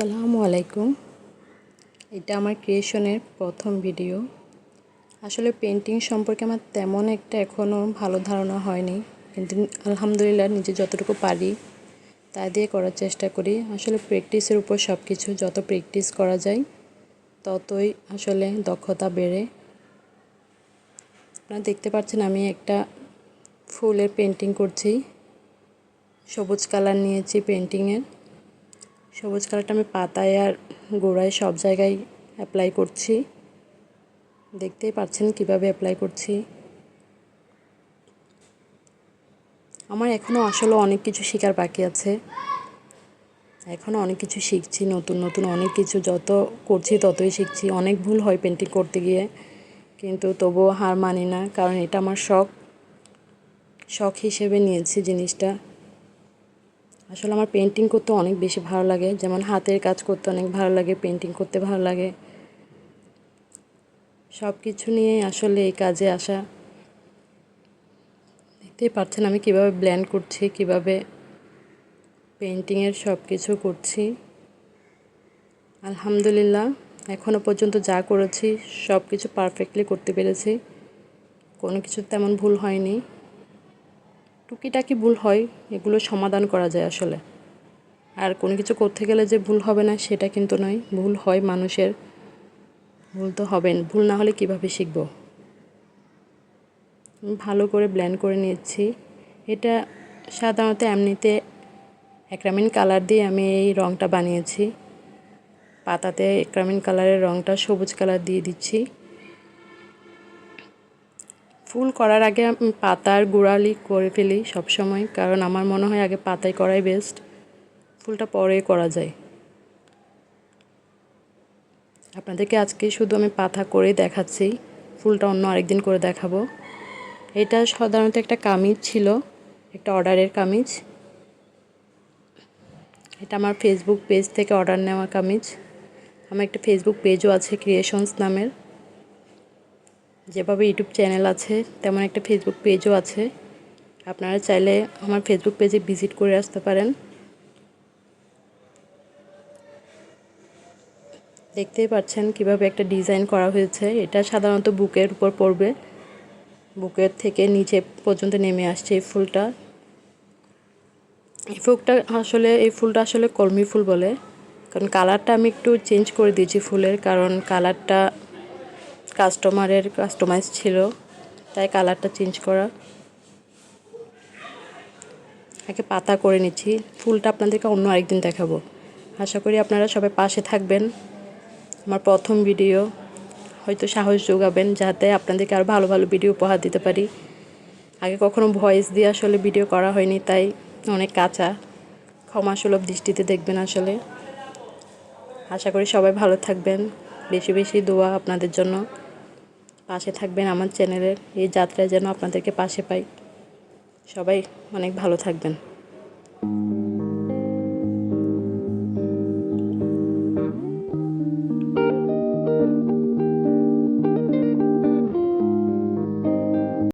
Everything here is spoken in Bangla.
আসসালামু আলাইকুম। এটা আমার ক্রিয়েশনের প্রথম ভিডিও। আসলে পেন্টিং সম্পর্কে আমার তেমন একটা এখনও ভালো ধারণা হয়নি, কিন্তু আলহামদুলিল্লাহ নিজে যতটুকু পারি তা দিয়ে করার চেষ্টা করি। আসলে প্র্যাকটিসের উপর সব কিছু, যত প্র্যাকটিস করা যায় ততই আসলে দক্ষতা বেড়ে। আপনারা দেখতে পাচ্ছেন আমি একটা ফুলের পেন্টিং করছি। সবুজ কালার নিয়েছি পেন্টিংয়ের। সবুজ কালারটা আমি পাতায় আর গোড়ায় সব জায়গায় অ্যাপ্লাই করছি। দেখতেই পাচ্ছেন কিভাবে অ্যাপ্লাই করছি। আমার এখনও আসলে অনেক কিছু শেখার বাকি আছে। এখনও অনেক কিছু শিখছি, নতুন নতুন অনেক কিছু। যত করছি ততই শিখছি। অনেক ভুল হয় পেন্টিং করতে গিয়ে, কিন্তু তবুও হার মানি না, কারণ এটা আমার শখ হিসেবে নিয়েছি জিনিসটা। আসলে আমার পেন্টিং করতে অনেক বেশি ভালো লাগে, যেমন হাতের কাজ করতে অনেক ভালো লাগে, পেন্টিং করতে ভালো লাগে। সব কিছু নিয়ে আসলে এই কাজে আসা। দেখতেই পাচ্ছেন আমি কিভাবে ব্লেন্ড করছি, কিভাবে পেন্টিংয়ের সব কিছু করছি। আলহামদুলিল্লাহ এখনও পর্যন্ত যা করেছি সব কিছু পারফেক্টলি করতে পেরেছি। কোনো কিছু তেমন ভুল হয়নি। টুকিটাকি ভুল হয়, এগুলো সমাধান করা যায় আসলে। আর কোনো কিছু করতে গেলে যে ভুল হবে না সেটা কিন্তু নয়, ভুল হয় মানুষের, ভুল তো হবেন। ভুল না হলে কিভাবে শিখব। ভালো করে ব্লেন্ড করে নিচ্ছি। এটা সাধারণত এমনিতে অ্যাক্রিলিক কালার দিয়ে আমি এই রঙটা বানিয়েছি। পাতাতে অ্যাক্রিলিক কালারের রঙটা সবুজ কালার দিয়ে দিচ্ছি। ফুল করার আগে আমি পাতার গোড়ালি করে ফেলি সবসময়, কারণ আমার মনে হয় আগে পাতায় করাই বেস্ট, ফুলটা পরে করা যায়। আপনাদেরকে আজকে শুধু আমি পাতা করে দেখাচ্ছি, ফুলটা অন্য আরেকদিন করে দেখাবো। এটা সাধারণত একটা কামিজ ছিল, একটা অর্ডারের কামিজ। এটা আমার ফেসবুক পেজ থেকে অর্ডার নেওয়া কামিজ। আমার একটা ফেসবুক পেজও আছে ক্রিয়েশনস নামের। যেভাবে ইউটিউব চ্যানেল আছে তেমন একটা ফেসবুক পেজও আছে। আপনারা চাইলে আমার ফেসবুক পেজে ভিজিট করে আসতে পারেন। দেখতেই পাচ্ছেন কিভাবে একটা ডিজাইন করা হয়েছে। এটা সাধারণত বুকের উপর পড়বে, বুকের থেকে নিচে পর্যন্ত নেমে আসছে এই ফুলটা। এই ফুলটা আসলে কলমি ফুল বলে, কারণ কালারটা আমি একটু চেঞ্জ করে দিয়েছি ফুলের, কারণ কালারটা কাস্টমাইজ ছিল, তাই কালারটা চেঞ্জ করা। একে পাতা করে নিচ্ছি। ফুলটা আপনাদেরকে অন্য আরেকদিন দেখাবো। আশা করি আপনারা সবাই পাশে থাকবেন। আমার প্রথম ভিডিও, হয়তো সাহস যোগাবেন যাতে আপনাদেরকে আরও ভালো ভালো ভিডিও উপহার দিতে পারি। আগে কখনো ভয়েস দিয়ে আসলে ভিডিও করা হয়নি, তাই অনেক কাঁচা, ক্ষমাসুলভ দৃষ্টিতে দেখবেন। আসলে আশা করি সবাই ভালো থাকবেন। বেশি বেশি দোয়া আপনাদের জন্য। পাশে থাকবেন আমার চ্যানেলের এই যাত্রায়, যেন আপনাদেরকে পাশে পাই। সবাই অনেক ভালো থাকবেন।